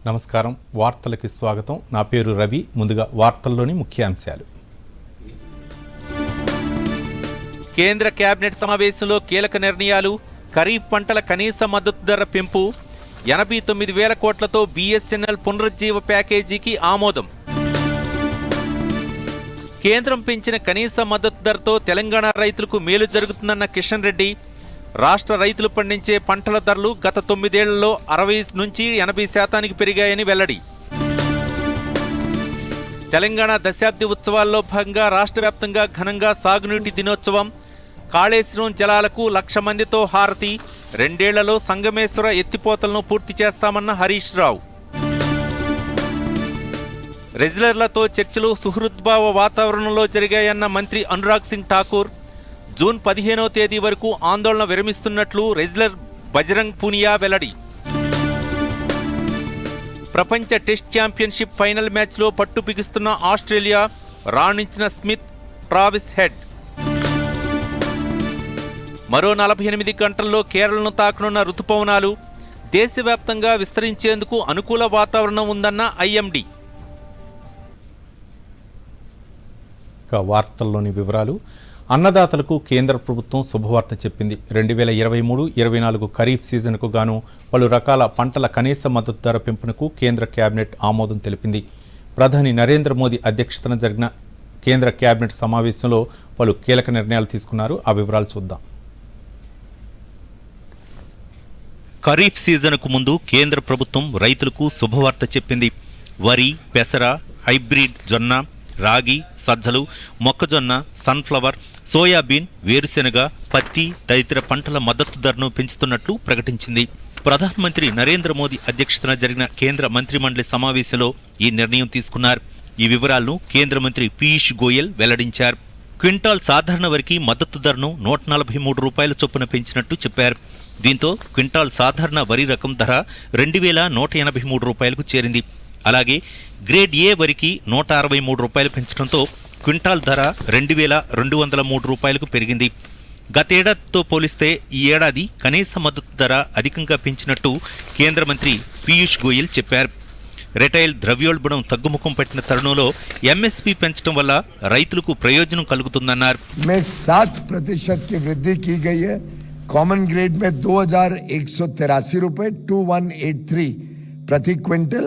నమస్కారం వార్తలకు స్వాగతం నా పేరు రవి ముందుగా వార్తల్లోని ముఖ్యాంశాలు కేంద్ర కేబినెట్ సమావేశంలో కీలక నిర్ణయాలు ఖరీఫ్ పంటల కనీస మద్దతు ధర పెంపు 89,000 కోట్లతో బిఎస్ఎన్ఎల్ పునరుజ్జీవ ప్యాకేజీకి ఆమోదం కేంద్రం పెంచిన కనీస మద్దతు ధరతో తెలంగాణ రైతులకు మేలు జరుగుతుందన్న కిషన్ రెడ్డి రాష్ట్ర రైతులు పండించే పంటల ధరలు గత 9 ఏళ్లలో 60 నుంచి 80% పెరిగాయని వెల్లడి తెలంగాణ దశాబ్ది ఉత్సవాల్లో భాగంగా రాష్ట్ర వ్యాప్తంగా ఘనంగా సాగునీటి దినోత్సవం కాళేశ్వరం జలాలకు 1,00,000 మందితో హారతి 2 ఏళ్లలో సంగమేశ్వర ఎత్తిపోతలను పూర్తి చేస్తామన్న హరీష్ రావు రెజ్లర్లతో చర్చలు సుహృద్భావ వాతావరణంలో జరిగాయన్న మంత్రి అనురాగ్ సింగ్ ఠాకూర్ జూన్ 15వ తేదీ వరకు ఆందోళన విరమిస్తున్నట్లు రెజ్లర్ బజరంగ్ పూనియా వెల్లడి ప్రపంచ టెస్ట్ ఛాంపియన్షిప్ ఫైనల్ మ్యాచ్లో పట్టు బిగుస్తున్న ఆస్ట్రేలియా రాణించిన స్మిత్ ట్రావిస్ హెడ్ మరో 48 గంటల్లో కేరళను తాకనున్న రుతుపవనాలు దేశవ్యాప్తంగా విస్తరించేందుకు అనుకూల వాతావరణం ఉందన్న ఐఎండీ వార్తల్లోని వివరాలు అన్నదాతలకు కేంద్ర ప్రభుత్వం శుభవార్త చెప్పింది 2023-24 ఖరీఫ్ సీజన్కు గాను పలు రకాల పంటల కనీస మద్దతు ధర పెంపునకు కేంద్ర కేబినెట్ ఆమోదం తెలిపింది ప్రధాని నరేంద్ర మోదీ అధ్యక్షతన జరిగిన కేంద్ర కేబినెట్ సమావేశంలో పలు కీలక నిర్ణయాలు తీసుకున్నారు ఆ వివరాలు చూద్దాం ఖరీఫ్ సీజన్కు ముందు కేంద్ర ప్రభుత్వం రైతులకు శుభవార్త చెప్పింది వరి పెసర హైబ్రిడ్ జొన్న రాగి సజ్జలు మొక్కజొన్న సన్ఫ్లవర్ సోయాబీన్ వేరుశెనగ పత్తి తదితర పంటల మద్దతు ధరను పెంచుతున్నట్లు ప్రకటించింది ప్రధానమంత్రి నరేంద్ర మోదీ అధ్యక్షతన జరిగిన కేంద్ర మంత్రిమండలి సమావేశంలో ఈ నిర్ణయం తీసుకున్నారు ఈ వివరాలను కేంద్ర మంత్రి పీయూష్ గోయల్ వెల్లడించారు క్వింటాల్ సాధారణ వరికి మద్దతు ధరను 143 రూపాయల చొప్పున పెంచినట్టు చెప్పారు దీంతో క్వింటాల్ సాధారణ వరి రకం ధర 2,183 రూపాయలకు చేరింది అలాగే గ్రేడ్ ఏ వరికి 163 రూపాయలు పెంచడంతో క్వింటాల్ ధర 2,203 రూపాయలకు పెరిగింది గతేడాదితో పోలిస్తే ఈ ఏడాది కనీస మద్దతు ధర అధికంగా పెంచినట్టు కేంద్ర మంత్రి పీయూష్ గోయల్ చెప్పారు రిటైల్ ద్రవ్యోల్బణం తగ్గుముఖం పట్టిన తరుణంలో ఎంఎస్పీ పెంచడం వల్ల రైతులకు ప్రయోజనం కలుగుతుందన్నారు 7% की वृद्धि की गई है कॉमन ग्रेड में 2,183 रुपए 2183 प्रति क्विंटल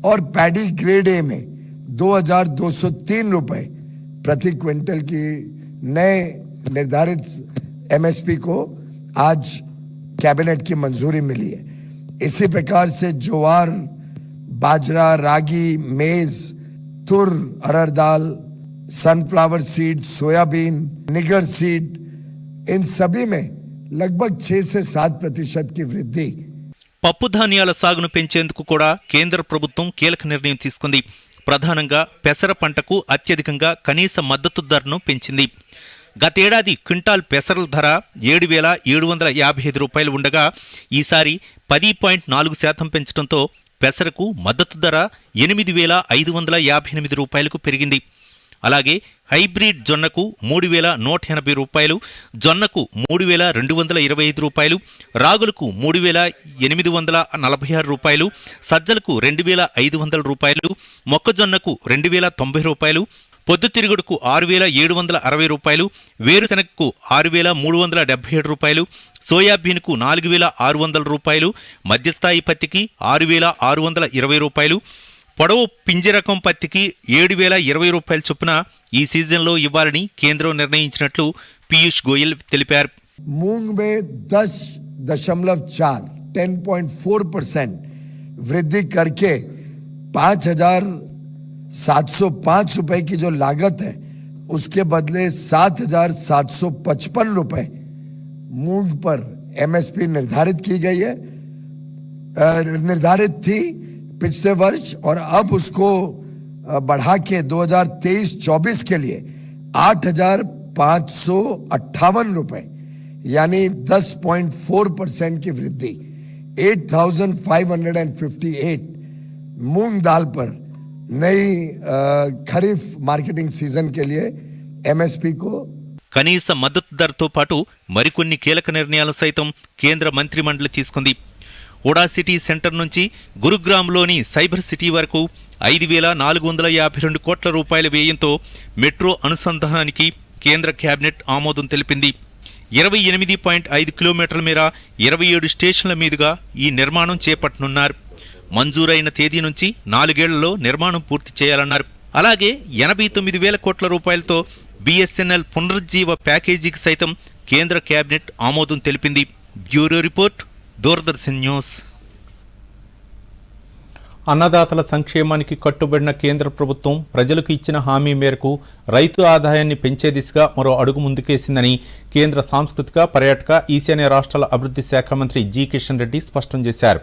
और पैडी ग्रेड ए में 2,203 रुपए प्रति क्विंटल की नए निर्धारित एमएसपी को आज कैबिनेट की मंजूरी मिली है इसी प्रकार से ज्वार बाजरा रागी मेज तुर अरहर दाल sunflower seed soybean niger seed इन सभी में लगभग 6 से 7% की वृद्धि పప్పు ధాన్యాల సాగును పెంచేందుకు కూడా కేంద్ర ప్రభుత్వం కీలక నిర్ణయం తీసుకుంది ప్రధానంగా పెసర పంటకు అత్యధికంగా కనీస మద్దతు ధరను పెంచింది గతేడాది క్వింటాల్ పెసరల ధర 7,755 రూపాయలు ఉండగా ఈసారి 10.4% పెంచడంతో పెసరకు మద్దతు ధర 8,558 రూపాయలకు పెరిగింది అలాగే హైబ్రిడ్ జొన్నకు 3,180 రూపాయలు జొన్నకు 3,225 రూపాయలు రాగులకు 3,846 రూపాయలు సజ్జలకు 2,500 రూపాయలు మొక్కజొన్నకు 2,090 రూపాయలు పొద్దుతిరుగుడుకు 6,760 రూపాయలు వేరుశెనగకు 6,377 రూపాయలు సోయాబీన్కు 4,600 రూపాయలు మధ్యస్థాయి పత్తికి 6,620 రూపాయలు పొడవు పింజ రకం పత్తికి 7,020 రూపాయల చొప్పున ఈ సీజన్లో ఇవ్వాలని కేంద్రం నిర్ణయించినట్లు పీయూష్ గోయల్ తెలిపారు मूंग में 10.4 वृद्धि करके 5,705 रुपए की जो लागत है उसके बदले 7,755 रुपए मूंग पर एमएसपी निर्धारित की गई है निर्धारित थी पिछले वर्ष और अब उसको बढ़ा के 2023-24 के लिए 8,558 रुपए यानी 10.4% की वृद्धि 8,558 मूंग दाल पर नई खरीफ मार्केटिंग सीजन के लिए एमएसपी को కనీస మద్దతు ధరతో పాటు మరికొన్ని కీలక నిర్ణయాలు సైతం కేంద్ర మంత్రిమండలి తీసుకుంది హుడా సిటీ సెంటర్ నుంచి గురుగ్రామ్లోని సైబర్ సిటీ వరకు 5,452 కోట్ల రూపాయల వ్యయంతో మెట్రో అనుసంధానానికి కేంద్ర కేబినెట్ ఆమోదం తెలిపింది. 28.5 కిలోమీటర్ల మేర 27 స్టేషన్ల మీదుగా ఈ నిర్మాణం చేపట్టనున్నారు. మంజూరైన తేదీ నుంచి 4 ఏళ్లలో నిర్మాణం పూర్తి చేయాలన్నారు. అలాగే 89,000 కోట్ల రూపాయలతో బిఎస్ఎన్ఎల్ పునరుజ్జీవ ప్యాకేజీకి సైతం కేంద్ర కేబినెట్ ఆమోదం తెలిపింది. Bureau report, Doordarshan news. అన్నదాతల సంక్షేమానికి కట్టుబడిన కేంద్ర ప్రభుత్వం ప్రజలకు ఇచ్చిన హామీ మేరకు రైతు ఆదాయాన్ని పెంచే దిశగా మరో అడుగు ముందుకేసిందని కేంద్ర సాంస్కృతిక, పర్యాటక, ఈశాన్య రాష్ట్రాల అభివృద్ధి శాఖ మంత్రి జి కిషన్ రెడ్డి స్పష్టం చేశారు.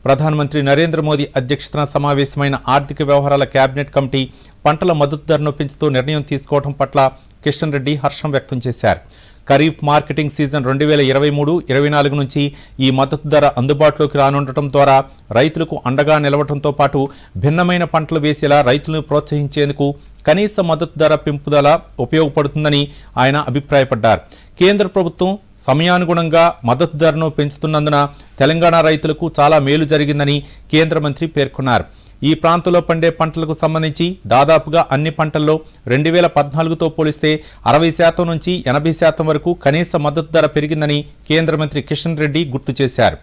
ప్రధానమంత్రి నరేంద్ర మోదీ అధ్యక్షతన సమావేశమైన ఆర్థిక వ్యవహారాల కేబినెట్ కమిటీ పంటల మద్దతు ధరను పెంచుతూ నిర్ణయం తీసుకోవడం పట్ల కిషన్ రెడ్డి హర్షం వ్యక్తం చేశారు. ఖరీఫ్ మార్కెటింగ్ సీజన్ 2023-24 నుంచి ఈ మద్దతు ధర అందుబాటులోకి రానుండటం ద్వారా రైతులకు అండగా నిలవడంతో పాటు భిన్నమైన పంటలు వేసేలా రైతులను ప్రోత్సహించేందుకు కనీస మద్దతు ధర పెంపుదల ఉపయోగపడుతుందని ఆయన అభిప్రాయపడ్డారు. కేంద్ర ప్రభుత్వం సమయానుగుణంగా మద్దతు ధరను పెంచుతున్నందున తెలంగాణ రైతులకు చాలా మేలు జరిగిందని కేంద్ర మంత్రి పేర్కొన్నారు. ఈ ప్రాంతంలో పండే పంటలకు సంబంధించి దాదాపుగా అన్ని పంటల్లో 2014తో పోలిస్తే 60% నుంచి 80% వరకు కనీస మద్దతు ధర పెరిగిందని కేంద్ర మంత్రి కిషన్ రెడ్డి గుర్తు చేశారు.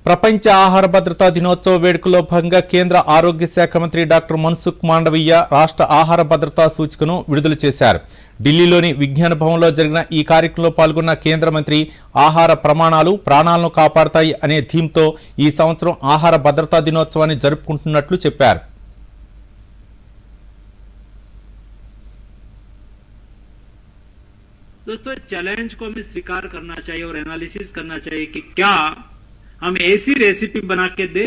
ప్రపంచ ఆహార భద్రతా దినోత్సవ వేడుకల్లో భాగంగా కేంద్ర ఆరోగ్య శాఖ మంత్రి డాక్టర్ మన్సుఖ్ మాండవీయ రాష్ట్ర ఆహార భద్రతా సూచికను విడుదల చేశారు. ఢిల్లీలోని విజ్ఞాన భవన్లో జరిగిన ఈ కార్యక్రమంలో పాల్గొన్న కేంద్ర మంత్రి ఆహార ప్రమాణాలు ప్రాణాలను కాపాడతాయి అనే థీమ్తో ఈ సంవత్సరం ఆహార భద్రతా దినోత్సవాన్ని జరుపుకుంటున్నట్లు చెప్పారు. दोस्तों चैलेंज को हमें स्वीकार करना चाहिए और एनालिसिस करना चाहिए कि क्या हम ऐसी रेसिपी बना के दे,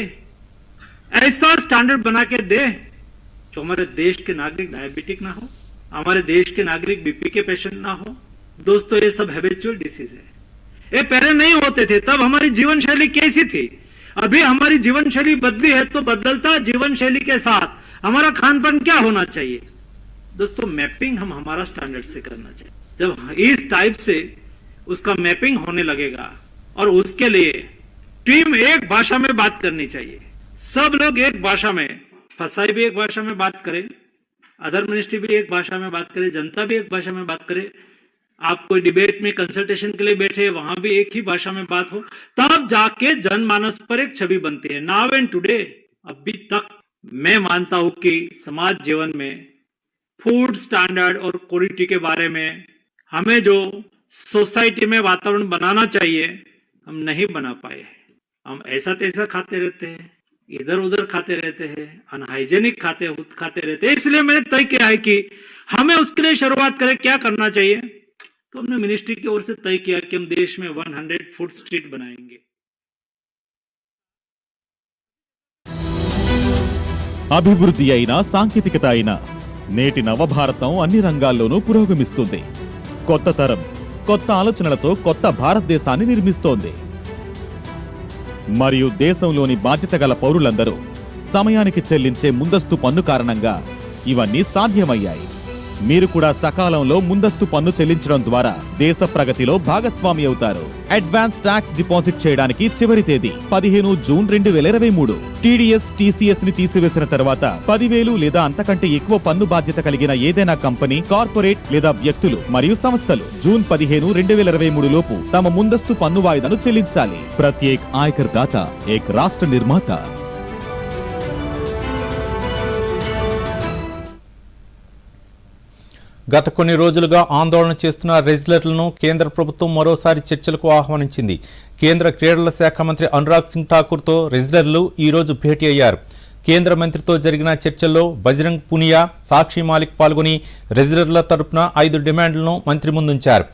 ऐसा स्टैंडर्ड बना के दे जो हमारे देश के नागरिक डायबिटिक ना हो, हमारे देश के नागरिक बीपी के पेशेंट ना हो। दोस्तों ये सब हैबिचुअल डिसीज है, ये पहले नहीं होते थे, तब हमारी जीवन शैली कैसी थी। अभी हमारी जीवन शैली बदली है, तो बदलता जीवन शैली के साथ हमारा खान पान क्या होना चाहिए। दोस्तों मैपिंग हम हमारा स्टैंडर्ड से करना चाहिए। जब इस टाइप से उसका मैपिंग होने लगेगा और उसके लिए टीम एक भाषा में बात करनी चाहिए, सब लोग एक भाषा में, फसाई भी एक भाषा में बात करें, अदर मिनिस्ट्री भी एक भाषा में बात करे, जनता भी एक भाषा में बात करे, आप कोई डिबेट में कंसल्टेशन के लिए बैठे वहां भी एक ही भाषा में बात हो, तब जाके जनमानस पर एक छवि बनती है। नाउ एंड टुडे अभी तक मैं मानता हूं कि समाज जीवन में फूड स्टैंडर्ड और क्वालिटी के बारे में हमें जो सोसाइटी में वातावरण बनाना चाहिए हम नहीं बना पाए। हम ऐसा तैसा खाते रहते हैं, इधर उधर खाते रहते हैं, अनहाइजेनिक खाते रहते हैं। इसलिए मैंने तय किया है कि हमें उसके लिए शुरुआत करें, क्या करना चाहिए। तो हमने मिनिस्ट्री की ओर से तय किया कि हम देश में 100 फूड स्ट्रीट बनाएंगे। అభివృద్ధి అయినా సాంకేతికత అయినా నేటి నవభారతం అన్ని రంగాల్లోనూ పురోగమిస్తుంది. కొత్త తరం కొత్త ఆలోచనలతో కొత్త భారతదేశాన్ని నిర్మిస్తోంది. మరియు దేశంలోని బాధ్యత గల పౌరులందరూ సమయానికి చెల్లించే ముందస్తు పన్ను కారణంగా ఇవన్నీ సాధ్యమయ్యాయి. మీరు కూడా సకాలంలో ముందస్తు పన్ను చెల్లించడం ద్వారా దేశ ప్రగతిలో భాగస్వామి అవుతారు. అడ్వాన్స్ ట్యాక్స్ డిపాజిట్ చేయడానికి చివరి తేదీ 15 జూన్ 2023. టీడీఎస్, టీసీఎస్ ని తీసివేసిన తర్వాత 10,000 లేదా అంతకంటే ఎక్కువ పన్ను బాధ్యత కలిగిన ఏదైనా కంపెనీ, కార్పొరేట్ లేదా వ్యక్తులు మరియు సంస్థలు జూన్ 15, 2023 లోపు తమ ముందస్తు పన్ను వాయిదాను చెల్లించాలి. ప్రత్యేక్ ఆయకర్ దాతా, ఏక్ రాష్ట్ర నిర్మాత. గత కొన్ని రోజులుగా ఆందోళన చేస్తున్న రెజ్లర్లను కేంద్ర ప్రభుత్వం మరోసారి చర్చలకు ఆహ్వానించింది. కేంద్ర క్రీడల శాఖ మంత్రి అనురాగ్ సింగ్ ఠాకూర్తో రెజ్లర్లు ఈరోజు భేటీ అయ్యారు. కేంద్ర మంత్రితో జరిగిన చర్చల్లో బజరంగ్ పునియా, సాక్షి మాలిక్ పాల్గొని రెజ్లర్ల తరపున 5 డిమాండ్లను మంత్రి ముందుంచారు.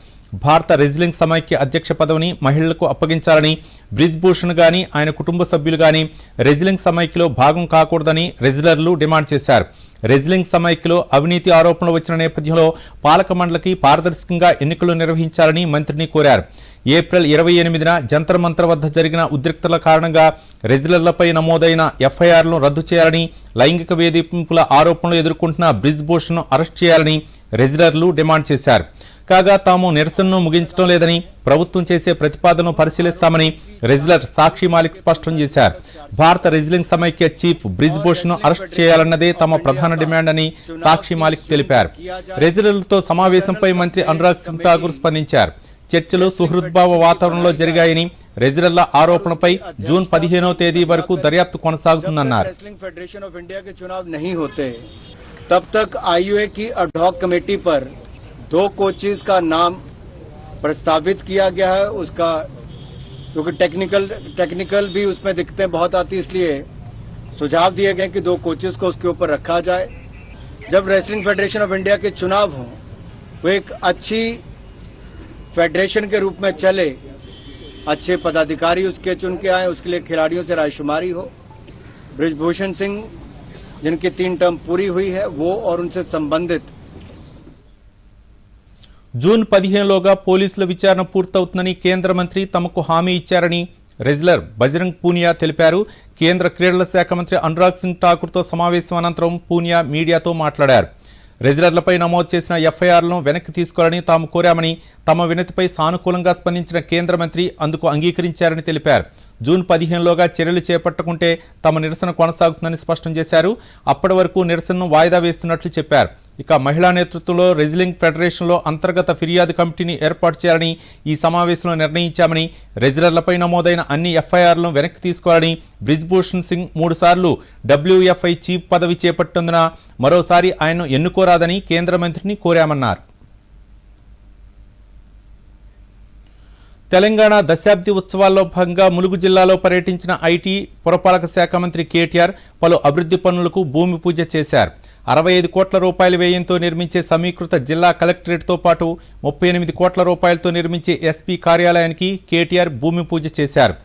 భారత రెజ్లింగ్ సమైక్య అధ్యక్ష పదవిని మహిళలకు అప్పగించాలని, బ్రిజ్ భూషణ్ గాని ఆయన కుటుంబ సభ్యులు గాని రెజ్లింగ్ సమైక్యలో భాగం కాకూడదని రెజ్లర్లు డిమాండ్ చేశారు. రెజ్లింగ్ సమైక్యలో అవినీతి ఆరోపణలు వచ్చిన నేపథ్యంలో పాలక మండలికి పారదర్శకంగా ఎన్నికలు నిర్వహించాలని మంత్రిని కోరారు. ఏప్రిల్ 28న జంతర్ మంతర్ వద్ద జరిగిన ఉద్రిక్తతల కారణంగా రెజ్లర్లపై నమోదైన ఎఫ్ఐఆర్లను రద్దు చేయాలని, లైంగిక వేధింపుల ఆరోపణలు ఎదుర్కొంటున్న బ్రిజ్ భూషణ్ అరెస్ట్ చేయాలని రెజ్లర్లు డిమాండ్ చేశారు. కాగా తాము నిరసనను ముగించడం లేదని ప్రభుత్వం చేసే ప్రతిపాదనను పరిశీలిస్తామని రెజ్లర్ సాక్షి మాలిక్ స్పష్టం చేశారు. భారత రెజ్లింగ్ సమైక్య చీఫ్ బ్రిజ్ భూషణ్ అరెస్ట్ చేయాలన్నదే తమ ప్రధాన డిమాండ్ అని సాక్షి మాలిక్ తెలిపారు. రెజ్లర్లతో సమావేశంపై మంత్రి అనురాగ్ సింగ్ ఠాకూర్ స్పందించారు. చర్చలు సుహృద్భావ వాతావరణంలో జరిగాయని రెజ్లర్ల ఆరోపణపై జూన్ 15వ తేదీ వరకు దర్యాప్తు కొనసాగుతుందన్నారు. तब तक आईयूए की अडहॉक कमेटी पर 2 कोचेस का नाम प्रस्तावित किया गया है. उसका क्योंकि टेक्निकल भी उसमें दिक्कतें बहुत आती, इसलिए सुझाव दिए गए कि 2 कोचेस को उसके ऊपर रखा जाए. जब रेसलिंग फेडरेशन ऑफ इंडिया के चुनाव हों, वो एक अच्छी फेडरेशन के रूप में चले, अच्छे पदाधिकारी उसके चुन के आए, उसके लिए खिलाड़ियों से रायशुमारी हो. ब्रिजभूषण सिंह जिनकी 3 टर्म पूरी हुई है, वो और उनसे संबंधित జూన్ 15లోగా పోలీసుల విచారణ పూర్తవుతుందని కేంద్ర మంత్రి తమకు హామీ ఇచ్చారని రెజ్లర్ బజరంగ్ పూనియా తెలిపారు. కేంద్ర క్రీడల శాఖ మంత్రి అనురాగ్ సింగ్ ఠాకూర్తో సమావేశం అనంతరం పూనియా మీడియాతో మాట్లాడారు. రెజ్లర్లపై నమోదు చేసిన ఎఫ్ఐఆర్లను వెనక్కి తీసుకోవాలని తాము కోరామని, తమ వినతిపై సానుకూలంగా స్పందించిన కేంద్ర మంత్రి అందుకు అంగీకరించారని తెలిపారు. జూన్ 15లోగా చర్యలు చేపట్టకుంటే తమ నిరసన కొనసాగుతుందని స్పష్టం చేశారు. అప్పటి వరకు నిరసనను వాయిదా వేస్తున్నట్లు చెప్పారు. ఇక మహిళా నేతృత్వంలో రెజ్లింగ్ ఫెడరేషన్లో అంతర్గత ఫిర్యాదు కమిటీని ఏర్పాటు చేయాలని ఈ సమావేశంలో నిర్ణయించామని, రెజ్లర్లపై నమోదైన అన్ని ఎఫ్ఐఆర్లను వెనక్కి తీసుకోవాలని, బ్రిజ్భూషణ్ సింగ్ 3 సార్లు WFI చీఫ్ పదవి చేపట్టినందున మరోసారి ఆయన్ను ఎన్నుకోరాదని కేంద్ర మంత్రిని కోరామన్నారు. తెలంగాణ దశాబ్ది ఉత్సవాల్లో భాగంగా ములుగు జిల్లాలో పర్యటించిన ఐటీ పురపాలక శాఖ మంత్రి కేటీఆర్ పలు అభివృద్ధి పనులకు భూమి పూజ చేశారు. 65 కోట్ల రూపాయల వ్యయంతో నిర్మించే సమీకృత జిల్లా కలెక్టరేట్తో పాటు 38 కోట్ల రూపాయలతో నిర్మించే ఎస్పీ కార్యాలయానికి కేటీఆర్ భూమి పూజ చేశారు.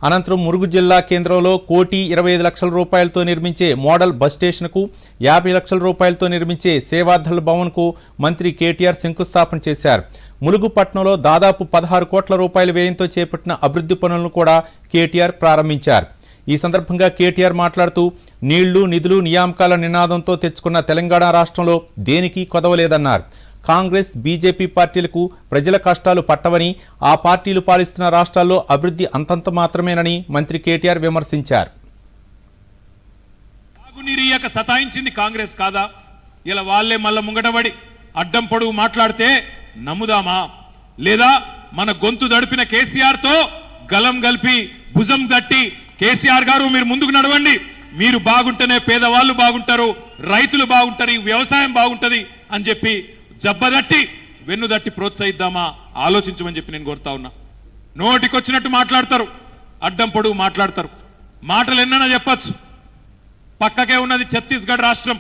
అనంతరం ములుగు జిల్లా కేంద్రంలో 1,25 లక్షల రూపాయలతో నిర్మించే మోడల్ బస్ స్టేషన్కు, 50 లక్షల రూపాయలతో నిర్మించే సేవాదళ్ భవన్కు మంత్రి కేటీఆర్ శంకుస్థాపన చేశారు. ములుగు పట్టణంలో దాదాపు 16 కోట్ల రూపాయల వ్యయంతో చేపట్టిన అభివృద్ధి పనులను కూడా కేటీఆర్ ప్రారంభించారు. ఈ సందర్భంగా కేటీఆర్ మాట్లాడుతూ, నీళ్లు, నిధులు, నియామకాల నినాదంతో తెచ్చుకున్న తెలంగాణ రాష్ట్రంలో దేనికి కొదవలేదన్నారు. కాంగ్రెస్, బీజేపీ పార్టీలకు ప్రజల కష్టాలు పట్టవని, ఆ పార్టీలు పాలిస్తున్న రాష్ట్రాల్లో అభివృద్ధి అంతంత మాత్రమేనని మంత్రి కేటీఆర్ విమర్శించారు. తాగునీరియక సతాయించింది కాంగ్రెస్ కాదా? ఇలా వాళ్లే మళ్ళా ముంగటబడి అడ్డం పొడుగు మాట్లాడితే నమ్ముదామా? లేదా మన గొంతు దడిపిన కేసీఆర్ తో గలం గల్పి భుజం తట్టి, కేసీఆర్ గారు మీరు ముందుకు నడవండి, మీరు బాగుంటేనే పేదవాళ్ళు బాగుంటారు, రైతులు బాగుంటారు, ఈ వ్యవసాయం బాగుంటది అని చెప్పి జబ్బదట్టి వెన్నుదట్టి ప్రోత్సహిద్దామా? ఆలోచించమని చెప్పి నేను కోరుతా ఉన్నా. నోటికొచ్చినట్టు మాట్లాడతారు, అడ్డం పొడుగు మాట్లాడతారు. మాటలు ఎన్నైనా చెప్పచ్చు. పక్కకే ఉన్నది ఛత్తీస్గఢ్ రాష్ట్రం,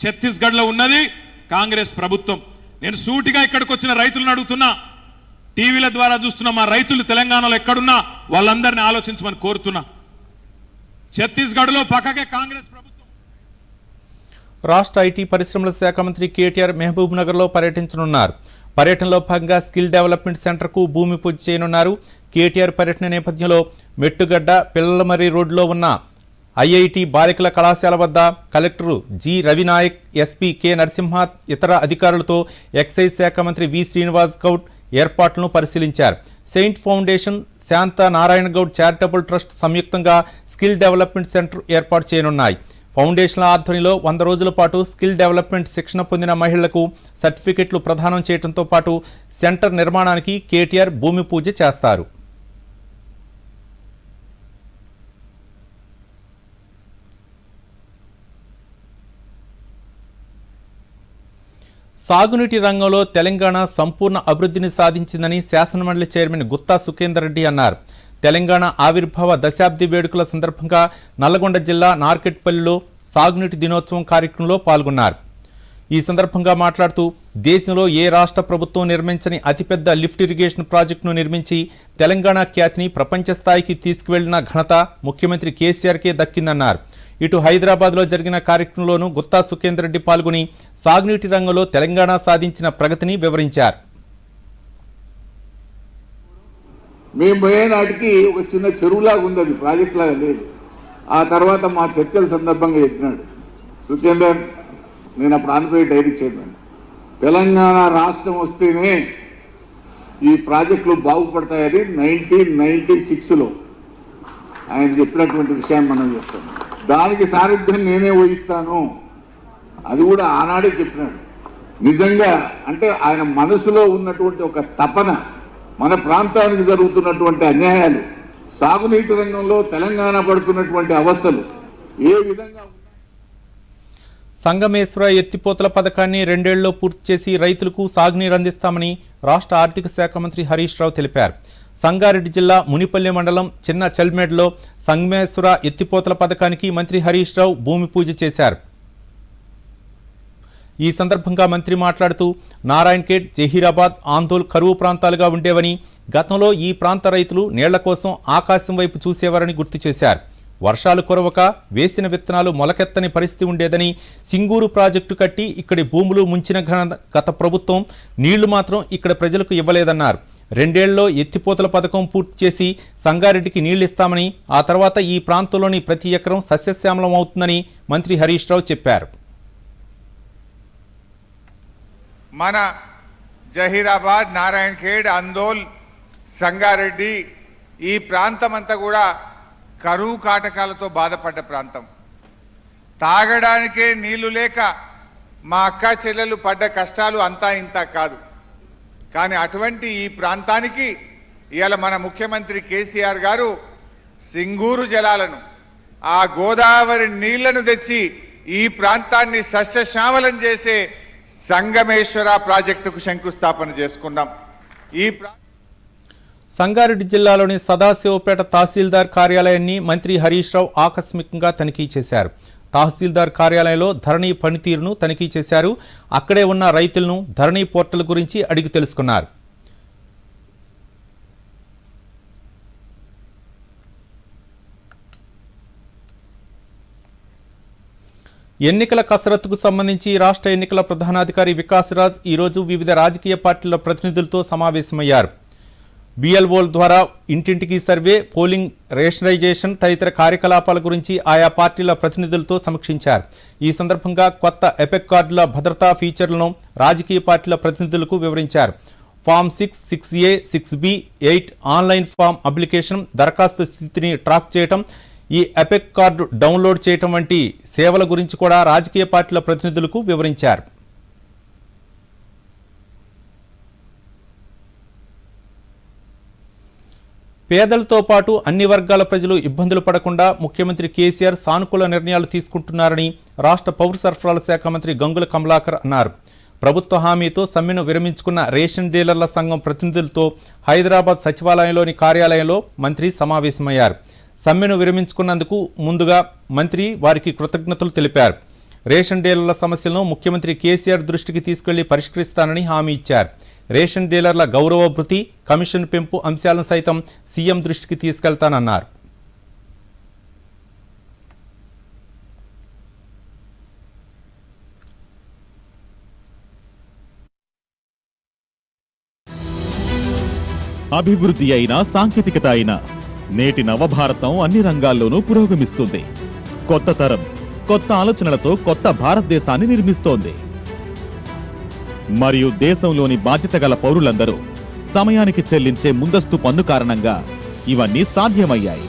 ఛత్తీస్గఢ్లో ఉన్నది కాంగ్రెస్ ప్రభుత్వం. నేను సూటిగా ఇక్కడికి వచ్చిన రైతులను అడుగుతున్నా, టీవీల ద్వారా చూస్తున్న మా రైతులు తెలంగాణలో ఎక్కడున్నా వాళ్ళందరినీ ఆలోచించమని కోరుతున్నా. ఛత్తీస్గఢ్లో పక్కకే కాంగ్రెస్ ప్రభుత్వం. రాష్ట్ర ఐటీ పరిశ్రమల శాఖ మంత్రి కేటీఆర్ మహబూబ్ నగర్లో పర్యటించనున్నారు. పర్యటనలో భాగంగా స్కిల్ డెవలప్మెంట్ సెంటర్కు భూమి పూజ చేయనున్నారు. కేటీఆర్ పర్యటన నేపథ్యంలో మెట్టుగడ్డ, పిల్లలమర్రి రోడ్లో ఉన్న ఐఐటి బాలికల కళాశాల వద్ద collector G Ravinayak, SP K Narasimha, ఇతర అధికారులతో ఎక్సైజ్ శాఖ మంత్రి వి శ్రీనివాస్ గౌడ్ ఏర్పాట్లను పరిశీలించారు. సెయింట్ ఫౌండేషన్, శాంత నారాయణ గౌడ్ చారిటబుల్ ట్రస్ట్ సంయుక్తంగా స్కిల్ డెవలప్మెంట్ సెంటర్ ఏర్పాటు చేయనున్నాయి. ఫౌండేషన్ల ఆధ్వర్యంలో 100 రోజుల పాటు స్కిల్ డెవలప్మెంట్ శిక్షణ పొందిన మహిళలకు సర్టిఫికెట్లు ప్రదానం చేయడంతో పాటు సెంటర్ నిర్మాణానికి కేటీఆర్ భూమి పూజ చేస్తారు. సాగునీటి రంగంలో తెలంగాణ సంపూర్ణ అభివృద్ధిని సాధించిందని శాసనమండలి చైర్మన్ గుత్తా సుఖేందర్ రెడ్డి అన్నారు. తెలంగాణ ఆవిర్భావ దశాబ్ది వేడుకల సందర్భంగా నల్లగొండ జిల్లా నార్కెట్పల్లిలో సాగునీటి దినోత్సవం కార్యక్రమంలో పాల్గొన్నారు. ఈ సందర్భంగా మాట్లాడుతూ, దేశంలో ఏ రాష్ట్ర ప్రభుత్వం నిర్మించని అతిపెద్ద లిఫ్ట్ ఇరిగేషన్ ప్రాజెక్టును నిర్మించి తెలంగాణ ఖ్యాతిని ప్రపంచ స్థాయికి తీసుకువెళ్లిన ఘనత ముఖ్యమంత్రి కేసీఆర్కే దక్కిందన్నారు. ఇటు హైదరాబాద్లో జరిగిన కార్యక్రమంలోనూ గుత్తా సుఖేందర్ రెడ్డి పాల్గొని సాగునీటి రంగంలో తెలంగాణ సాధించిన ప్రగతిని వివరించారు. మేము పోయే నాటికి ఒక చిన్న చెరువులాగా ఉంది, అది ప్రాజెక్ట్ లాగా లేదు. ఆ తర్వాత మా చర్చల సందర్భంగా చెప్పినాడు సుఖేందర్, నేను అప్పుడు ఆంధ్రప్రదేశ్ డైరీ చైర్మన్, తెలంగాణ రాష్ట్రం వస్తేనే ఈ ప్రాజెక్టులు బాగుపడతాయని 1996లో ఆయన చెప్పినటువంటి విషయాన్ని మనం చూస్తాం. దానికి సారథ్యం నేనే వహిస్తాను, అది కూడా ఆనాడే చెప్పినాడు. నిజంగా అంటే ఆయన మనసులో ఉన్నటువంటి ఒక తపన, మన ప్రాంతానికి జరుగుతున్నటువంటి అన్యాయాలు, సాగునీటి రంగంలో తెలంగాణ పడుతున్నటువంటి అవస్థలు ఏ విధంగా. సంగమేశ్వర ఎత్తిపోతల పథకాన్ని 2 ఏళ్లలో పూర్తి చేసి రైతులకు సాగునీరు అందిస్తామని రాష్ట్ర ఆర్థిక శాఖ మంత్రి హరీష్ రావు తెలిపారు. సంగారెడ్డి జిల్లా మునిపల్లి మండలం చిన్న చల్మేడ్లో సంగమేశ్వర ఎత్తిపోతల పథకానికి మంత్రి హరీష్ రావు భూమి పూజ చేశారు. ఈ సందర్భంగా మంత్రి మాట్లాడుతూ నారాయణఖేడ్, జహీరాబాద్, ఆందోళ్ కరువు ప్రాంతాలుగా ఉండేవని, గతంలో ఈ ప్రాంత రైతులు నీళ్ల కోసం ఆకాశం వైపు చూసేవారని గుర్తు చేశారు. వర్షాలు కురవక వేసిన విత్తనాలు మొలకెత్తని పరిస్థితి ఉండేదని, సింగూరు ప్రాజెక్టు కట్టి ఇక్కడి భూములు ముంచిన గత ప్రభుత్వం నీళ్లు మాత్రం ఇక్కడ ప్రజలకు ఇవ్వలేదన్నారు. 2 ఏళ్లలో ఎత్తిపోతల పథకం పూర్తి చేసి సంగారెడ్డికి నీళ్లు ఇస్తామని, ఆ తర్వాత ఈ ప్రాంతంలోని ప్రతి ఎకరం సస్యశ్యామలం అవుతుందని మంత్రి హరీష్ రావు చెప్పారు. మన జహీరాబాద్, నారాయణఖేడ్, అందోల్, సంగారెడ్డి ఈ ప్రాంతం అంతా కూడా కరువు కాటకాలతో బాధపడ్డ ప్రాంతం. తాగడానికే నీళ్లు లేక మా అక్క చెల్లెలు పడ్డ కష్టాలు అంతా ఇంత కాదు. కానీ అటువంటి ఈ ప్రాంతానికి ఇవాళ మన ముఖ్యమంత్రి కేసీఆర్ గారు సింగూరు జలాలను, ఆ గోదావరి నీళ్లను తెచ్చి ఈ ప్రాంతాన్ని సస్యశ్యామలం చేసే సంగమేశ్వర ప్రాజెక్టుకు శంకుస్థాపన చేసుకున్నాం. సంగారెడ్డి జిల్లాలోని సదాశివపేట తహసీల్దార్ కార్యాలయాన్ని మంత్రి హరీష్ రావు ఆకస్మికంగా తనిఖీ చేశారు. తహసీల్దార్ కార్యాలయంలో ధరణి పనితీరును తనిఖీ చేశారు. అక్కడే ఉన్న రైతులను ధరణి పోర్టల్ గురించి అడిగి తెలుసుకున్నారు. ఎన్నికల కసరత్తుకు సంబంధించి రాష్ట్ర ఎన్నికల ప్రధానాధికారి వికాసరాజ్ ఈరోజు వివిధ రాజకీయ పార్టీల ప్రతినిధులతో సమావేశమయ్యారు. బిఎల్ఓల ద్వారా ఇంటింటికి సర్వే, పోలింగ్, రేషనలైజేషన్ తదితర కార్యకలాపాల గురించి ఆయా పార్టీల ప్రతినిధులతో సమీక్షించారు. ఈ సందర్భంగా కొత్త ఎపెక్ కార్డుల భద్రతా ఫీచర్లను రాజకీయ పార్టీల ప్రతినిధులకు వివరించారు. Form 6, 6A, 6B, 8 online form application, దరఖాస్తు స్థితిని ట్రాక్ చేయటం, ఈ ఎపెక్ కార్డు డౌన్లోడ్ చేయటం వంటి సేవల గురించి కూడా రాజకీయ పార్టీల ప్రతినిధులకు వివరించారు. పేదలతో పాటు అన్ని వర్గాల ప్రజలు ఇబ్బందులు పడకుండా ముఖ్యమంత్రి కేసీఆర్ సానుకూల నిర్ణయాలు తీసుకుంటున్నారని రాష్ట్ర పౌర సరఫరాల శాఖ మంత్రి గంగుల కమలాకర్ అన్నారు. ప్రభుత్వ హామీతో సమ్మెను విరమించుకున్న రేషన్ డీలర్ల సంఘం ప్రతినిధులతో హైదరాబాద్ సచివాలయంలోని కార్యాలయంలో మంత్రి సమావేశమయ్యారు. సమ్మెను విరమించుకున్నందుకు ముందుగా మంత్రి వారికి కృతజ్ఞతలు తెలిపారు. రేషన్ డీలర్ల సమస్యలను ముఖ్యమంత్రి కేసీఆర్ దృష్టికి తీసుకెళ్లి పరిష్కరిస్తానని హామీ ఇచ్చారు. రేషన్ డీలర్ల గౌరవ భృతి, కమిషన్ పెంపు అంశాలను సైతం సీఎం దృష్టికి తీసుకెళ్తానన్నారు. అభివృద్ధి అయినా సాంకేతికత అయినా నేటి నవభారతం అన్ని రంగాల్లోనూ పురోగమిస్తుంది. కొత్త తరం కొత్త ఆలోచనలతో కొత్త భారతదేశాన్ని నిర్మిస్తోంది. మరియు దేశంలోని బాధ్యత గల పౌరులందరూ సమయానికి చెల్లించే ముందస్తు పన్ను కారణంగా ఇవన్నీ సాధ్యమయ్యాయి.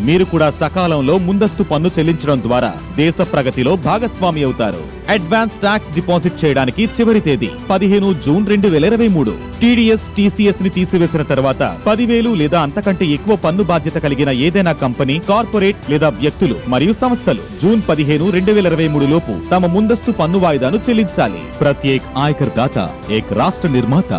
మీరు కూడా సకాలంలో ముందస్తు పన్ను చెల్లించడం ద్వారా దేశ ప్రగతిలో భాగస్వామి అవుతారు. అడ్వాన్స్ ట్యాక్స్ డిపాజిట్ చేయడానికి చివరి తేదీ 15 జూన్ 2023. టీడీఎస్, టీసీఎస్ ని తీసివేసిన తర్వాత 10,000 లేదా అంతకంటే ఎక్కువ పన్ను బాధ్యత కలిగిన ఏదైనా కంపెనీ, కార్పొరేట్ లేదా వ్యక్తులు మరియు సంస్థలు జూన్ 15, 2023 లోపు తమ ముందస్తు పన్ను వాయిదాను చెల్లించాలి. ప్రత్యేక్ ఆయకర్ దాతా, ఏక్ రాష్ట్ర నిర్మాత.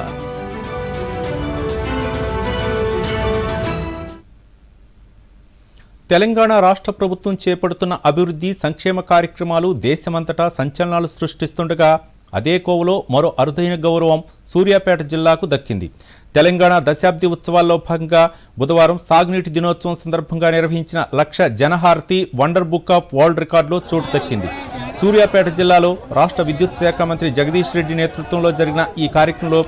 తెలంగాణ రాష్ట్ర ప్రభుత్వం చేపడుతున్న అభివృద్ధి సంక్షేమ కార్యక్రమాలు దేశమంతటా సంచలనాలు సృష్టిస్తుండగా అదే కోవలో మరో అరుదైన గౌరవం సూర్యాపేట జిల్లాకు దక్కింది. తెలంగాణ దశాబ్ది ఉత్సవాల్లో భాగంగా బుధవారం సాగునీటి దినోత్సవం సందర్భంగా నిర్వహించిన 1,00,000 జనహారతి వండర్ బుక్ ఆఫ్ వరల్డ్ రికార్డులో చోటు దక్కింది. సూర్యాపేట జిల్లాలో రాష్ట్ర విద్యుత్ శాఖ మంత్రి జగదీష్ రెడ్డి నేతృత్వంలో జరిగిన ఈ కార్యక్రమంలో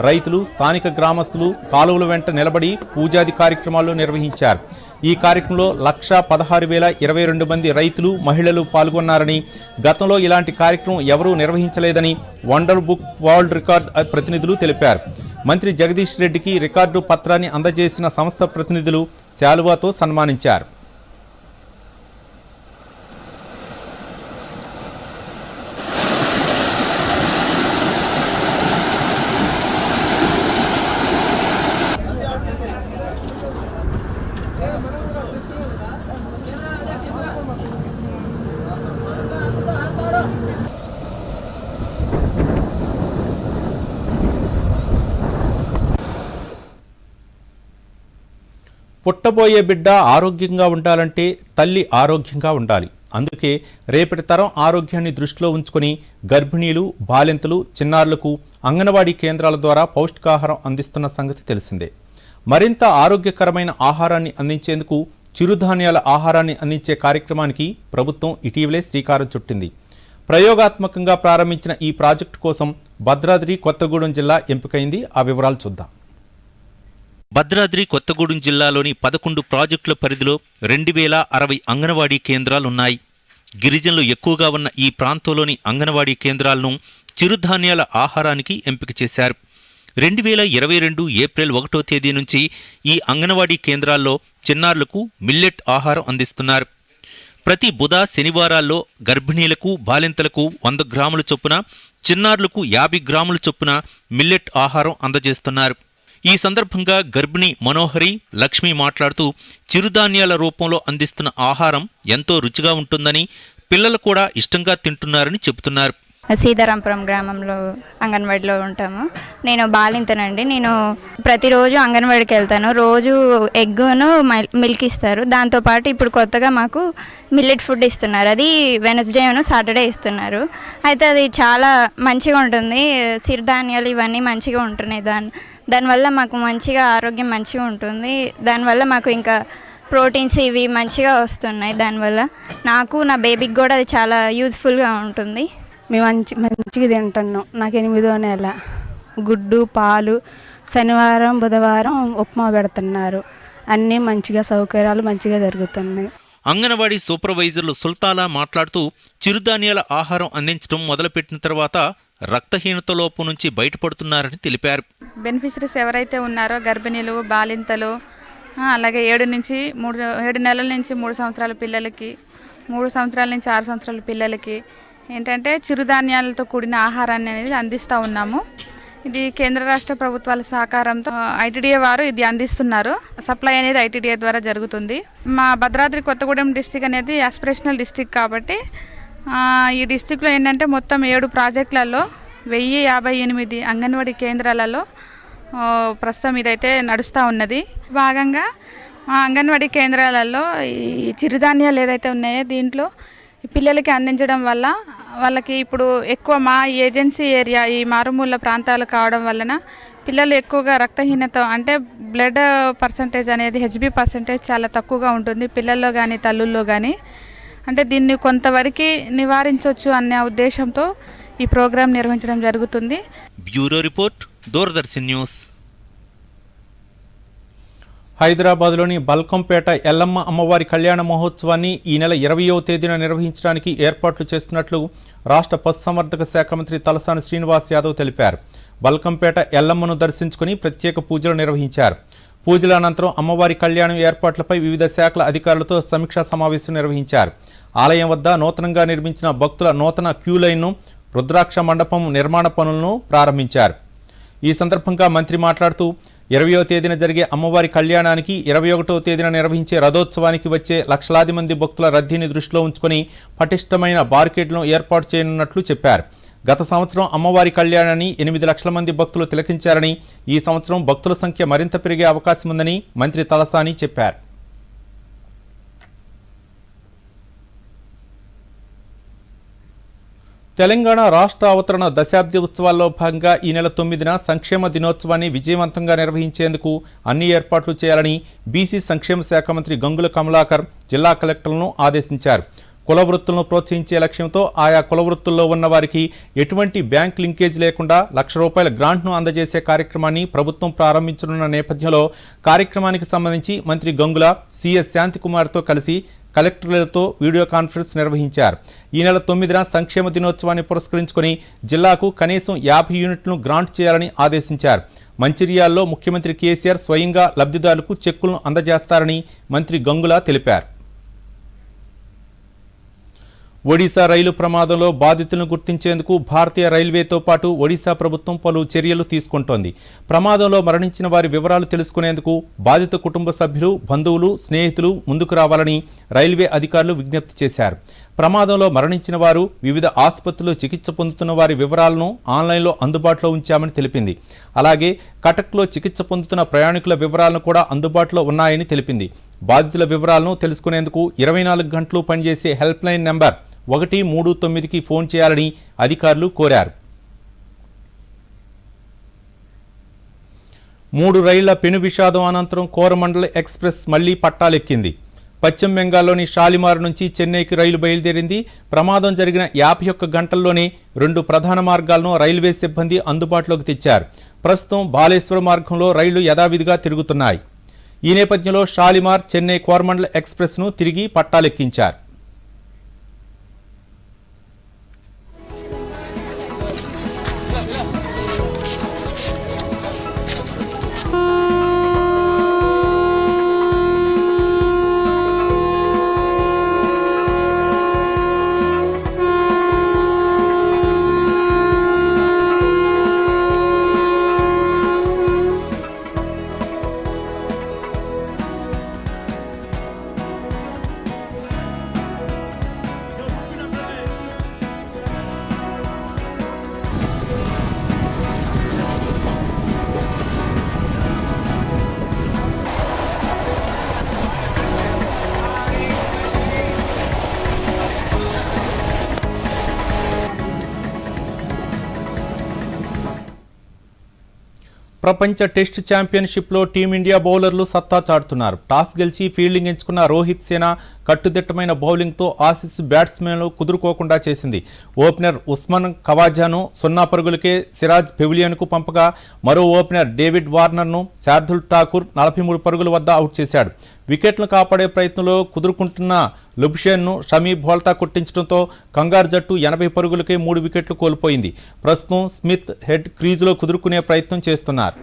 రైతులు, స్థానిక గ్రామస్తులు కాలువల వెంట నిలబడి పూజాది కార్యక్రమాలు నిర్వహించారు. ఈ కార్యక్రమంలో 1,16,022 మంది రైతులు మహిళలు పాల్గొన్నారని, గతంలో ఇలాంటి కార్యక్రమం ఎవరూ నిర్వహించలేదని వండర్ బుక్ వరల్డ్ రికార్డ్ ప్రతినిధులు తెలిపారు. మంత్రి జగదీష్ రెడ్డికి రికార్డు పత్రాన్ని అందజేసిన సంస్థ ప్రతినిధులు శాలువాతో సన్మానించారు. పుట్టబోయే బిడ్డ ఆరోగ్యంగా ఉండాలంటే తల్లి ఆరోగ్యంగా ఉండాలి. అందుకే రేపటి తరం ఆరోగ్యాన్ని దృష్టిలో ఉంచుకొని గర్భిణీలు, బాలింతలు, చిన్నారులకు అంగన్వాడీ కేంద్రాల ద్వారా పౌష్టికాహారం అందిస్తున్న సంగతి తెలిసిందే. మరింత ఆరోగ్యకరమైన ఆహారాన్ని అందించేందుకు చిరుధాన్యాల ఆహారాన్ని అందించే కార్యక్రమానికి ప్రభుత్వం ఇటీవలే శ్రీకారం చుట్టింది. ప్రయోగాత్మకంగా ప్రారంభించిన ఈ ప్రాజెక్టు కోసం భద్రాద్రి కొత్తగూడెం జిల్లా ఎంపికైంది. ఆ వివరాలు చూద్దాం. భద్రాద్రి కొత్తగూడెం జిల్లాలోని 11 ప్రాజెక్టుల పరిధిలో 2,060 అంగన్వాడీ కేంద్రాలున్నాయి. గిరిజనులు ఎక్కువగా ఉన్న ఈ ప్రాంతంలోని అంగన్వాడీ కేంద్రాలను చిరుధాన్యాల ఆహారానికి ఎంపిక చేశారు. 2022 ఏప్రిల్ 1వ తేదీ నుంచి ఈ అంగన్వాడీ కేంద్రాల్లో చిన్నారులకు మిల్లెట్ ఆహారం అందిస్తున్నారు. ప్రతి బుధ, శనివారాల్లో గర్భిణీలకు, బాలింతలకు 100 గ్రాముల చొప్పున, చిన్నారులకు 50 గ్రాముల చొప్పున మిల్లెట్ ఆహారం అందజేస్తున్నారు. ఈ సందర్భంగా గర్భిణి మనోహరి లక్ష్మి మాట్లాడుతూ చిరుధాన్యాల రూపంలో అందిస్తున్న ఆహారం ఎంతో రుచిగా ఉంటుందని, పిల్లలు కూడా ఇష్టంగా తింటున్నారని చెబుతున్నారు. సీతారాంపురం గ్రామంలో అంగన్వాడీలో ఉంటాము. నేను బాలింతనండి. నేను ప్రతిరోజు అంగన్వాడీకి వెళ్తాను. రోజు ఎగ్గును మిల్క్ ఇస్తారు. దాంతోపాటు ఇప్పుడు కొత్తగా మాకు మిల్లెట్ ఫుడ్ ఇస్తున్నారు. అది వెనస్డే సాటర్డే ఇస్తున్నారు. అయితే అది చాలా మంచిగా ఉంటుంది. సిరిధాన్యాలు ఇవన్నీ మంచిగా ఉంటున్నాయి. దానివల్ల మాకు మంచిగా ఆరోగ్యం మంచిగా ఉంటుంది. దానివల్ల మాకు ఇంకా ప్రోటీన్స్ ఇవి మంచిగా వస్తున్నాయి. దానివల్ల నాకు, నా బేబీకి కూడా అది చాలా యూజ్ఫుల్గా ఉంటుంది. మేము మంచిగా తింటున్నాం. నాకు 8వ నెల. గుడ్డు, పాలు, శనివారం, బుధవారం ఉప్మా పెడుతున్నారు. అన్నీ మంచిగా సౌకర్యాలు మంచిగా జరుగుతున్నాయి. అంగన్వాడీ సూపర్వైజర్లు సుల్తాలా మాట్లాడుతూ చిరుధాన్యాల ఆహారం అందించడం మొదలుపెట్టిన తర్వాత రక్తహీనత లోపం నుంచి బయటపడుతున్నారని తెలిపారు. బెనిఫిషరీస్ ఎవరైతే ఉన్నారో గర్భిణీలు, బాలింతలు, అలాగే 7 నెలల నుంచి 3 సంవత్సరాల పిల్లలకి, 3 సంవత్సరాల నుంచి 6 సంవత్సరాల పిల్లలకి ఏంటంటే చిరుధాన్యాలతో కూడిన ఆహారాన్ని అనేది అందిస్తూ ఉన్నాము. ఇది కేంద్ర రాష్ట్ర ప్రభుత్వాల సహకారంతో ఐటీడీఏ వారు ఇది అందిస్తున్నారు. సప్లై అనేది ఐటీడీఏ ద్వారా జరుగుతుంది. మా భద్రాద్రి కొత్తగూడెం డిస్టిక్ అనేది ఆస్పిరేషనల్ డిస్టిక్ కాబట్టి ఈ డిస్టిక్లో ఏంటంటే మొత్తం 7 ప్రాజెక్టులలో 1058 అంగన్వాడీ కేంద్రాలలో ప్రస్తుతం ఇదైతే నడుస్తూ ఉన్నది. భాగంగా అంగన్వాడీ కేంద్రాలలో ఈ చిరుధాన్యాలు ఏదైతే ఉన్నాయో దీంట్లో పిల్లలకి అందించడం వల్ల వాళ్ళకి ఇప్పుడు ఎక్కువ మా ఏజెన్సీ ఏరియా ఈ మారుమూల ప్రాంతాలు కావడం వలన పిల్లలు ఎక్కువగా రక్తహీనత అంటే బ్లడ్ పర్సంటేజ్ అనేది హెచ్బి పర్సంటేజ్ చాలా తక్కువగా ఉంటుంది పిల్లల్లో కానీ తల్లుల్లో కానీ. అంటే దీన్ని కొంతవరకు నివారించవచ్చు అనే ఉద్దేశంతో ఈ ప్రోగ్రాం నిర్వహించడం జరుగుతుంది. Bureau report, Doordarshan news. హైదరాబాద్లోని బల్కంపేట ఎల్లమ్మ అమ్మవారి కళ్యాణ మహోత్సవాన్ని ఈ నెల 20వ తేదీన నిర్వహించడానికి ఏర్పాట్లు చేస్తున్నట్లు రాష్ట్ర పశుసంవర్ధక శాఖ మంత్రి తలసాని శ్రీనివాస్ యాదవ్ తెలిపారు. బల్కంపేట ఎల్లమ్మను దర్శించుకుని ప్రత్యేక పూజలు నిర్వహించారు. పూజల అనంతరం అమ్మవారి కళ్యాణం ఏర్పాట్లపై వివిధ శాఖల అధికారులతో సమీక్షా సమావేశం నిర్వహించారు. ఆలయం వద్ద నూతనంగా నిర్మించిన భక్తుల నూతన క్యూ లైన్ను, రుద్రాక్ష మండపం నిర్మాణ పనులను ప్రారంభించారు. ఈ సందర్భంగా మంత్రి మాట్లాడుతూ 20వ తేదీన జరిగే అమ్మవారి కళ్యాణానికి 21వ తేదీన నిర్వహించే రథోత్సవానికి వచ్చే లక్షలాది మంది భక్తుల రద్దీని దృష్టిలో ఉంచుకొని పటిష్టమైన బార్కెడ్లను ఏర్పాటు చేయనున్నట్లు చెప్పారు. గత సంవత్సరం అమ్మవారి కళ్యాణాన్ని 8 లక్షల మంది భక్తులు తిలకించారని, ఈ సంవత్సరం భక్తుల సంఖ్య మరింత పెరిగే అవకాశం ఉందని మంత్రి తలసాని చెప్పారు. తెలంగాణ రాష్ట్ర అవతరణ దశాబ్ది ఉత్సవాల్లో భాగంగా ఈ నెల 9న సంక్షేమ దినోత్సవాన్ని విజయవంతంగా నిర్వహించేందుకు అన్ని ఏర్పాట్లు చేయాలని బీసీ సంక్షేమ శాఖ మంత్రి గంగుల కమలాకర్ జిల్లా కలెక్టర్లను ఆదేశించారు. కుల వృత్తులను ప్రోత్సహించే లక్ష్యంతో ఆయా కుల వృత్తుల్లో ఉన్న వారికి ఎటువంటి బ్యాంక్ లింకేజ్ లేకుండా ₹1,00,000 గ్రాంట్ను అందజేసే కార్యక్రమాన్ని ప్రభుత్వం ప్రారంభించనున్న నేపథ్యంలో కార్యక్రమానికి సంబంధించి మంత్రి గంగుల సిఎస్ శాంతికుమార్తో కలిసి కలెక్టర్లతో వీడియో కాన్ఫరెన్స్ నిర్వహించారు. ఈ నెల 9న సంక్షేమ దినోత్సవాన్ని పురస్కరించుకొని జిల్లాకు కనీసం 50 యూనిట్లను గ్రాంట్ చేయాలని ఆదేశించారు. మంచిర్యాలలో ముఖ్యమంత్రి కేసీఆర్ స్వయంగా లబ్ధిదారులకు చెక్కులను అందజేస్తారని మంత్రి గంగుల తెలిపారు. ఒడిశా రైలు ప్రమాదంలో బాధితులను గుర్తించేందుకు భారతీయ రైల్వేతో పాటు ఒడిశా ప్రభుత్వం పలు చర్యలు తీసుకుంటోంది. ప్రమాదంలో మరణించిన వారి వివరాలు తెలుసుకునేందుకు బాధిత కుటుంబ సభ్యులు, బంధువులు, స్నేహితులు ముందుకు రావాలని రైల్వే అధికారులు విజ్ఞప్తి చేశారు. ప్రమాదంలో మరణించిన వారు వివిధ ఆసుపత్రుల్లో చికిత్స పొందుతున్న వారి వివరాలను ఆన్లైన్లో అందుబాటులో ఉంచామని తెలిపింది. అలాగే కటక్లో చికిత్స పొందుతున్న ప్రయాణికుల వివరాలను కూడా అందుబాటులో ఉన్నాయని తెలిపింది. బాధితుల వివరాలను తెలుసుకునేందుకు 24 గంటలు పనిచేసే హెల్ప్ లైన్ నెంబర్ 139కి ఫోన్ చేయాలని అధికారులు కోరారు. 3 రైళ్ల పెను విషాదం అనంతరం కోరమండల్ ఎక్స్ప్రెస్ మళ్లీ పట్టాలెక్కింది. పశ్చిమ బెంగాల్లోని షాలిమార్ నుంచి చెన్నైకి రైలు బయలుదేరింది. ప్రమాదం జరిగిన 51 గంటల్లోనే 2 ప్రధాన మార్గాలను రైల్వే సిబ్బంది అందుబాటులోకి తెచ్చారు. ప్రస్తుతం బాలేశ్వర మార్గంలో రైళ్లు యథావిధిగా తిరుగుతున్నాయి. ఈ నేపథ్యంలో షాలిమార్ చెన్నై కోరమండల్ ఎక్స్ప్రెస్ను తిరిగి పట్టాలెక్కించారు. ప్రపంచ టెస్ట్ ఛాంపియన్షిప్లో టీమిండియా బౌలర్లు సత్తా చాటుతున్నారు. టాస్ గెలిచి ఫీల్డింగ్ ఎంచుకున్న రోహిత్ సేన కట్టుదిట్టమైన బౌలింగ్తో ఆసీస్ బ్యాట్స్మెన్లు కుదురుకోకుండా చేసింది. ఓపెనర్ ఉస్మాన్ ఖవాజాను 0 పరుగులకే సిరాజ్ పెవిలియన్కు పంపగా మరో ఓపెనర్ డేవిడ్ వార్నర్ను శార్దుల్ ఠాకూర్ 43 పరుగుల వద్ద అవుట్ చేశాడు. వికెట్లను కాపాడే ప్రయత్నంలో కుదురుకుంటున్న లుబ్షేన్ను షమీ బోల్తా కొట్టించడంతో కంగారు జట్టు 80 పరుగులకే 3 వికెట్లు కోల్పోయింది. ప్రస్తుతం స్మిత్ హెడ్ క్రీజులో కుదురుకునే ప్రయత్నం చేస్తున్నారు.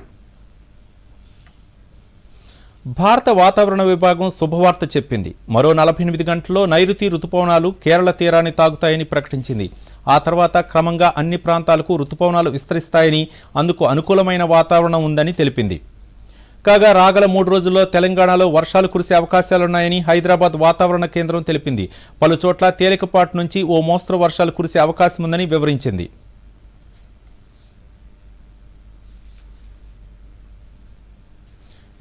భారత వాతావరణ విభాగం శుభవార్త చెప్పింది. మరో 48 గంటల్లో నైరుతి రుతుపవనాలు కేరళ తీరాన్ని తాకుతాయని ప్రకటించింది. ఆ తర్వాత క్రమంగా అన్ని ప్రాంతాలకు రుతుపవనాలు విస్తరిస్తాయని, అందుకు అనుకూలమైన వాతావరణం ఉందని తెలిపింది. కాగా రాగల 3 రోజుల్లో తెలంగాణలో వర్షాలు కురిసే అవకాశాలున్నాయని హైదరాబాద్ వాతావరణ కేంద్రం తెలిపింది. పలు చోట్ల తేలికపాటి నుంచి ఓ మోస్తరు వర్షాలు కురిసే అవకాశం ఉందని వివరించింది.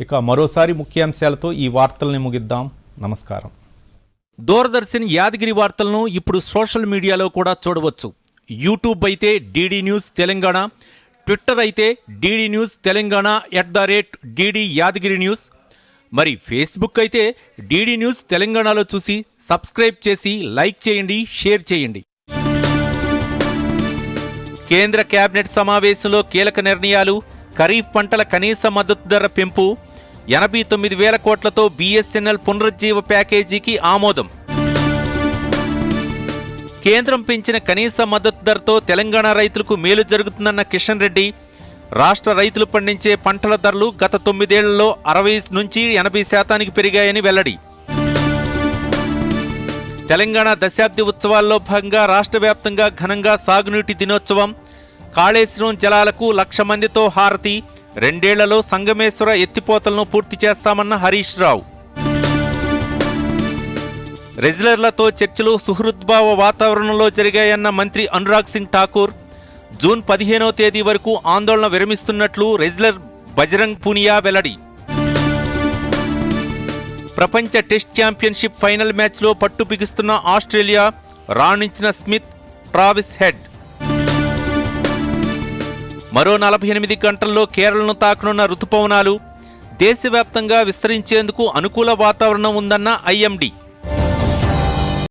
ఇక మరోసారి ముఖ్యాంశాలతో ఈ వార్తల్ని ముగిద్దాం. నమస్కారం. దూరదర్శన్ యాదగిరి వార్తలను ఇప్పుడు సోషల్ మీడియాలో కూడా చూడవచ్చు. యూట్యూబ్ అయితే డిడి న్యూస్ తెలంగాణ, ట్విట్టర్ అయితే DD news Telangana @DD Yadagiri news, మరి ఫేస్బుక్ అయితే డిడి న్యూస్ తెలంగాణలో చూసి సబ్స్క్రైబ్ చేసి లైక్ చేయండి, షేర్ చేయండి. కేంద్ర కేబినెట్ సమావేశంలో కీలక నిర్ణయాలు. ఖరీఫ్ పంటల కనీస మద్దతు ధర పెంపు, 89,000 కోట్లతో BSNL పునరుజ్జీవ ప్యాకేజీకి ఆమోదం. కేంద్రం పెంచిన కనీస మద్దతు ధరతో తెలంగాణ రైతులకు మేలు జరుగుతుందన్న కిషన్ రెడ్డి. రాష్ట్ర రైతులు పండించే పంటల ధరలు గత 9 ఏళ్లలో 60 నుంచి 80% పెరిగాయని వెల్లడి. తెలంగాణ దశాబ్ది ఉత్సవాల్లో భాగంగా రాష్ట్ర వ్యాప్తంగా ఘనంగా సాగునీటి దినోత్సవం. కాళేశ్వరం జలాలకు 1,00,000 మందితో హారతి. 2 ఏళ్లలో సంగమేశ్వర ఎత్తిపోతలను పూర్తి చేస్తామన్న హరీష్ రావు. రెజ్లర్లతో చర్చలు సుహృద్భావ వాతావరణంలో జరిగాయన్న మంత్రి అనురాగ్ సింగ్ ఠాకూర్. జూన్ 15వ తేదీ వరకు ఆందోళన విరమిస్తున్నట్లు రెజ్లర్ బజరంగ్ పూనియా వెల్లడి. ప్రపంచ టెస్ట్ ఛాంపియన్షిప్ ఫైనల్ మ్యాచ్లో పట్టు బిగుస్తున్న ఆస్ట్రేలియా. రాణించిన స్మిత్, ట్రావిస్ హెడ్. మరో 48 గంటల్లో కేరళను తాకనున్న రుతుపవనాలు. దేశవ్యాప్తంగా విస్తరించేందుకు అనుకూల వాతావరణం ఉందన్న IMD.